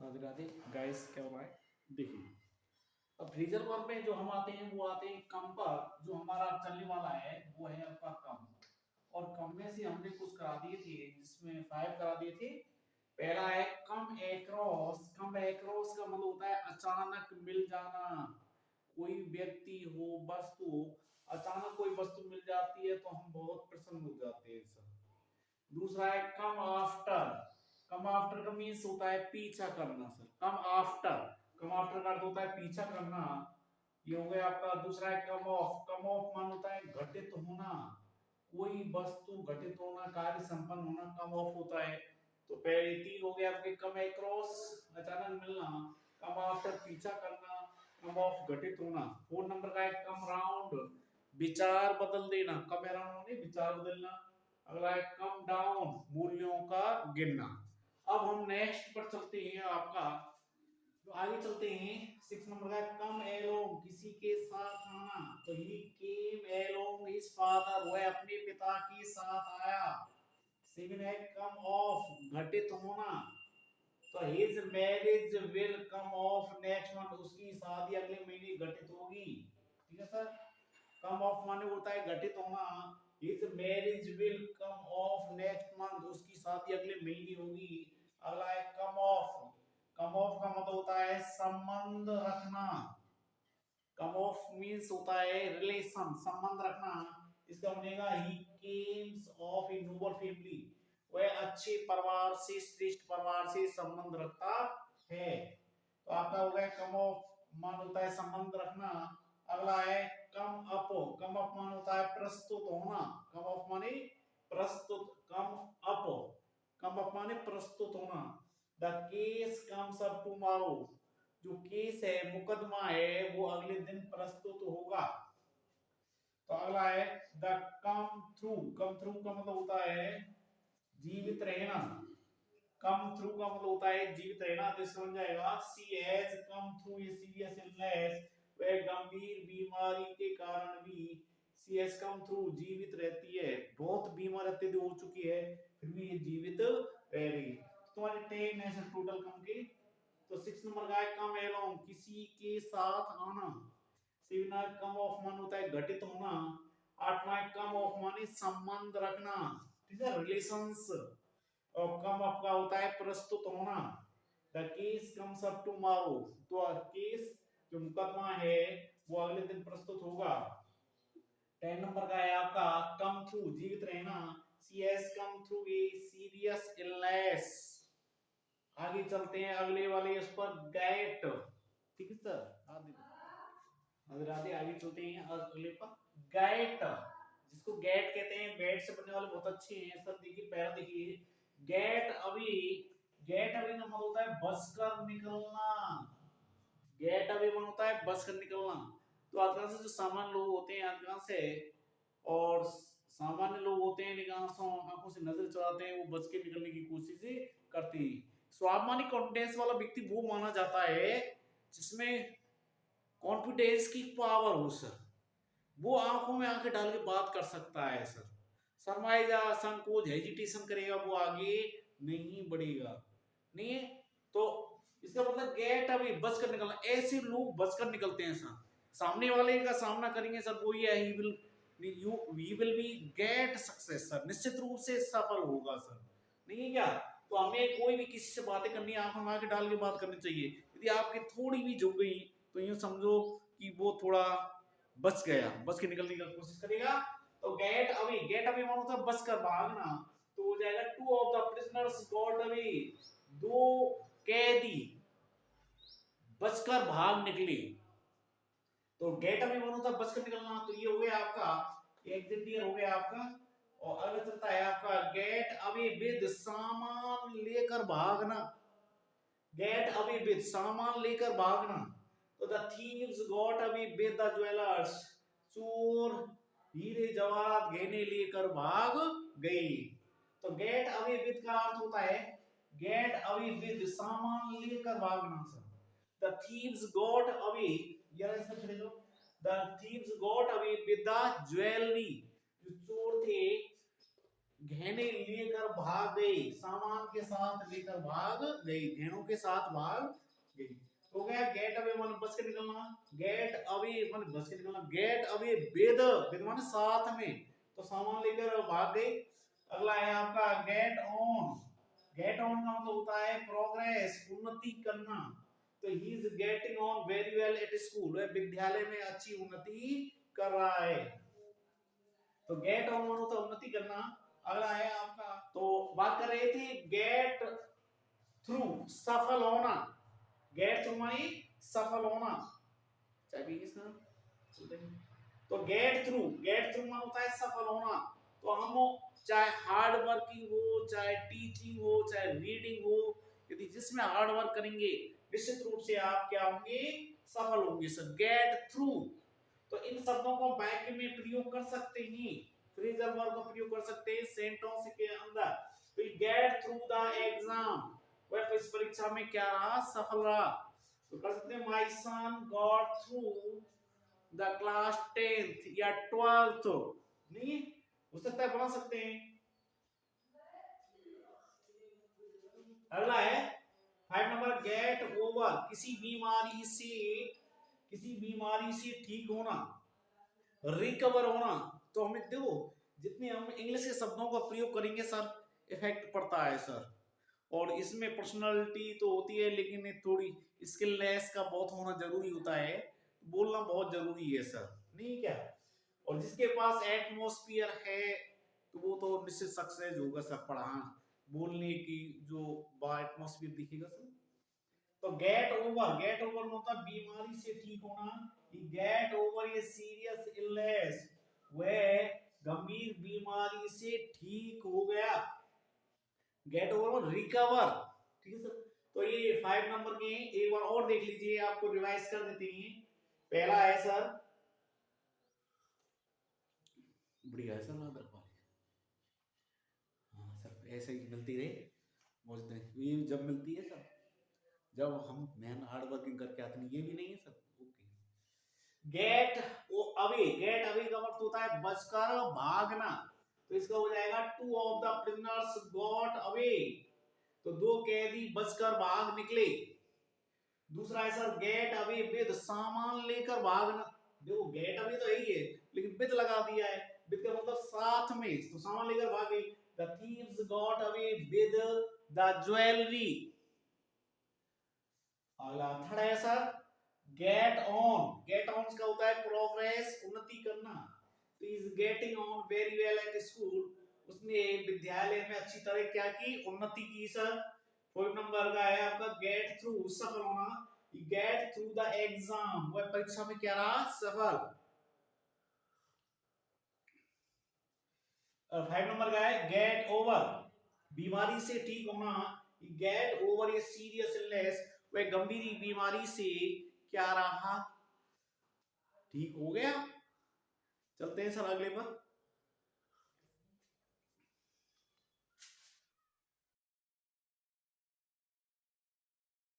Radhe Radhe guys, क्या हो रहा है? देखिए, अब फ्रीजर वर्क में जो हम आते हैं वो आते हैं कम पर। जो हमारा चलने वाला है वो है आपका कम। और कम में से हमने कुछ करा दिए थे, जिसमें 5 करा दिए थे। पहला है कम एक्रॉस। कम एक्रॉस का मतलब होता है अचानक मिल जाना। कोई व्यक्ति हो, वस्तु हो, अचानक कोई वस्तु मिल जाती है तो हम बहुत प्रसन्न हो जाते हैं सर। दूसरा है कम आफ्टर। कम आफ्टर का मीन्स होता है पीछा करना सर। कम आफ्टर का अर्थ होता है पीछा करना। ये हो गया आपका। दूसरा है कम ऑफ। कम ऑफ मान होता है घटित होना। कोई वस्तु घटित होना, कार्य संपन्न होना कम ऑफ होता है। तो पहले 3 हो गया आपके। कम अक्रॉस अचानक मिलना, कम आफ्टर पीछा करना, कम ऑफ घटित होना। 4 नंबर का है कम राउंड। विचार बदल देना। कम अराउंड नहीं, विचार बदलना। अगला है कम डाउन, मूल्यों का गिरना। अब हम नेक्स्ट पर चलते हैं आपका। तो आगे चलते हैं। 6 नंबर का कम एलोंग, किसी के साथ आना। तो ही केम एलोंग हिज फादर, वह अपने पिता के साथ आया। 7 है कम ऑफ, घटित होना। तो his marriage will come of next month, उसकी शादी अगले महीने घटित होगी। ठीक है सर। कम ऑफ माने होता है घटित होना। His marriage will come of next month, उसकी शादी अगले महीने होगी। अगला है कम ऑफ। कम ऑफ का मतलब होता है संबंध रखना। कम ऑफ मींस होता है रिलेशन, संबंध रखना। इसका बनेगा he comes of a noble family, वह अच्छे परिवार से, श्रेष्ठ परिवार से संबंध रखता है। तो आपका हो गया कम ऑफ मान होता है संबंध रखना। अगला है कम अप। कम अप मान होता है प्रस्तुत होना। कम अप माने प्रस्तुत। अप कम अप माने प्रस्तुत होना। The case comes up tomorrow, जो केस है, मुकदमा है, वो अगले दिन प्रस्तुत होगा। तो अगला है the come through. Come through का मतलब होता है जीवित रहना। कम थ्रू का मतलब होता है जीवित रहना। तो इसका बन जाएगा she has come through a serious illness, वह गंभीर बीमारी के कारण भी सी हैज कम थ्रू, जीवित रहती है। बहुत बीमार अत्यधिक हो चुकी है, फिर भी ये जीवित रह रही है। तो तुम्हारे 10 है टोटल कम के। तो 6 नंबर का है कम एलोंग, किसी के साथ आना। 7 कम ऑफ मान होता है घटित होना। 8 कम ऑफ माने संबंध रखना। ठीक है, रिलेशंस। और कम अप का होता है प्रस्तुत होना। The case comes up tomorrow, तो केस जो मुकदमा है वो अगले दिन प्रस्तुत होगा। 10 नंबर का है आपका कम थ्रू, जीवित रहना। She has come through a serious illness. आगे चलते हैं अगले वाले उस पर गेट। ठीक है सर। अगर आगे चलते हैं अगले पर गेट, जिसको गेट कहते हैं। गेट से बनने वाले बहुत अच्छे हैं सर। देखिए पहला देखिए गेट अभी। गेट अभी का मतलब होता है बस कर निकलना। गेट अभी मतलब होता है बस कर निकलना। तो अधिकांश जो सामान्य लोग होते हैं, अधिकांश से और सामान्य लोग होते हैं, लेकिन आंखों से नजर चुराते हैं, वो बच के निकलने की कोशिश करते हैं। स्वाभिमानी कॉन्फिडेंस वाला व्यक्ति वो माना जाता है जिसमें कॉन्फिडेंस की पावर हो सर। वो आंखों में आंखें डाल के बात कर सकता है सर। शर्माएगा, संकोच, हेजिटेशन करेगा, वो आगे नहीं बढ़ेगा। नहीं है तो इसका मतलब गेट अभी बच कर निकलना। ऐसे लोग बच कर निकलते हैं सर। सामने वाले का सामना करेंगे सर, वो ये ही will we will be get success sir, निश्चित रूप से सफल होगा सर। नहीं है क्या? तो हमें कोई भी किसी से बातें करनी है, आंखों में आंखें डाल के बात करनी चाहिए। यदि आपकी थोड़ी भी झुक गई तो यूं समझो कि वो थोड़ा बच गया, बच के निकलने की कोशिश करेगा। तो गेट अवे मानो था बच कर भागना। तो हो जाएगा two of the prisoners got away, दो कैदी बचकर भाग निकले। तो गेट अवे मानो था बचकर निकलना। तो ये हो गया आपका एग्जिट क्लियर हो गया आपका। और अगला चलता है आपका गेट अवे विद, सामान लेकर भागना। गेट अवे विद, सामान लेकर भागना। तो the thieves got away with the jewellers, चोर हीरे जवाहरात गहने लेकर भाग गए। तो गेट अवे विद का अर्थ होता है गेट अवे विद, सामान लेकर भागना sir. The thieves got away, ये ऐसा खड़े लो। The thieves got away with the jewellery, जो चोर थे गहने लेकर भाग गई, सामान के साथ लेकर भाग गई, गहनों के साथ भाग गई। तो गया गेट अवे मान बस के निकलना, गेट अवे मान बस के निकलना, गेट अवे विद विद मान साथ में, तो सामान लेकर भाग गई। अगला है आपका गेट ऑन, गेट ऑन का मतलब होता है प्रोग्रेस, उन्नति करना। तो he is getting on very well at school, वह विद्यालय में अच्छी उन्नति कर रहा है। तो गेट ऑन होता है उन्नति करना। अगला है आपका, तो बात कर रहे थे गेट थ्रू, सफल होना, गेट थ्रू मानी सफल होना। तो गेट थ्रू, गेट थ्रू मान होता है सफल होना। तो हम चाहे हार्ड वर्किंग हो, चाहे टीचिंग हो, चाहे रीडिंग हो, यदि जिसमें हार्ड वर्क करेंगे निश्चित रूप से आप क्या होंगे, सफल होंगे। सर गेट थ्रू, तो इन शब्दों को वाक्य में प्रयोग कर सकते हैं, फ्रेजल वर्ब का प्रयोग कर सकते हैं सेंटेंस के अंदर। तो गेट थ्रू द एग्जाम, वह इस परीक्षा में क्या रहा, सफल रहा। तो कर सकते हैं my son got through the class 10th या 12th, नहीं हो सकता है, बना सकते हैं। अगला है 5 नंबर गेट ओवर, किसी बीमारी से ठीक होना, रिकवर होना। तो हमें देखो जितने हम इंग्लिश के शब्दों का प्रयोग करेंगे सर इफेक्ट पड़ता है सर, और इसमें पर्सनालिटी तो होती है लेकिन थोड़ी स्किलनेस का बहुत होना जरूरी होता है, बोलना बहुत जरूरी है सर, नहीं क्या। और जिसके पास एटमॉस्फेयर है तो वो तो निश्चित सक्सेस होगा सर, पढ़ाना बोलने की जो एटमॉस्फेयर दिखेगा सर। तो गेट ओवर मतलब बीमारी से ठीक होना, गेट ओवर ये सीरियस इलनेस, वह गंभीर बीमारी से ठीक हो गया। गेट ओवर रिकवर, ठीक है सर। तो ये 5 नंबर के एक बार और देख लीजिए, आपको रिवाइज कर देते हैं। पहला है सर, बढ़िया है सर, ना हाँ सर ऐसे ही मिलती रहे मौज, ये जब मिलती है सर जब हम मेहनत हार्ड वर्किंग करके आते हैं, ये भी नहीं है सर। ओके, गेट अवे का अर्थ होता है बचकर भागना, तो इसका हो जाएगा two of the prisoners got away, तो दो कैदी बचकर भाग निकले। दूसरा है सर गेट अवे विद, सामान लेकर भागना। देखो गेट अवे तो यही है लेकिन विद लगा दिया है, विद का मतलब साथ में, तो सामान लेकर भाग गए। The thieves got away with the jewellery. अगला थर्ड है सर गेट ऑन का होता है प्रोग्रेस, उन्नति करना। तो is getting on very well at school, उसने विद्यालय में अच्छी तरह क्या की, उन्नति की सर। 4 नंबर का है आपका गेट थ्रू, सफल होना, गेट थ्रू द एग्जाम, वह परीक्षा में क्या रहा, सफल। 5 नंबर का है गेट ओवर, बीमारी से ठीक होना, गेट ओवर ये सीरियस इलनेस, वह गंभीर बीमारी से क्या रहा, ठीक हो गया। चलते हैं सर अगले पर।